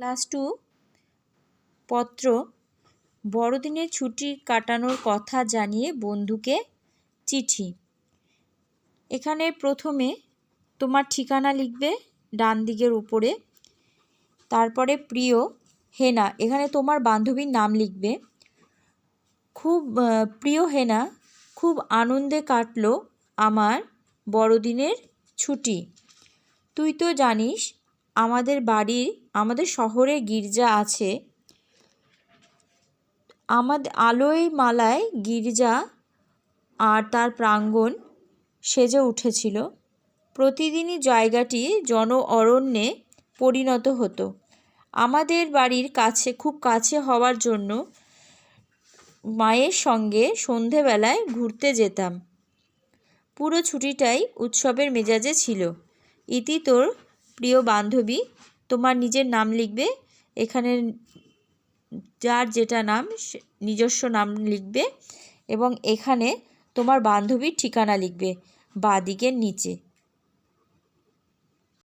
Class 2 পত্র বড়দিনের ছুটি কাটানোর কথা জানিয়ে বন্ধুকে চিঠি। এখানে প্রথমে তোমার ঠিকানা লিখবে ডান দিকের উপরে, তারপরে প্রিয় হেনা, এখানে তোমার বান্ধবীর নাম লিখবে। প্রিয় হেনা, খুব আনন্দে কাটলো আমার বড়দিনের ছুটি। তুই তো জানিস আমাদের শহরে গির্জা আছে। আমাদের আলোয় মালায় গির্জা আর তার প্রাঙ্গণ সেজে উঠেছিল। প্রতিদিনই জায়গাটি জন অরণ্যে পরিণত হতো। আমাদের বাড়ির খুব কাছে হওয়ার জন্য মায়ের সঙ্গে সন্ধেবেলায় ঘুরতে যেতাম। পুরো ছুটিটাই উৎসবের মেজাজে ছিল। ইতি তোর প্রিয় বান্ধবী। তোমার নিজের নাম লিখবে, এখানে যার যেটা নাম নিজস্ব নাম লিখবে এবং এখানে তোমার বান্ধবীর ঠিকানা লিখবে বাঁ দিকের নিচে।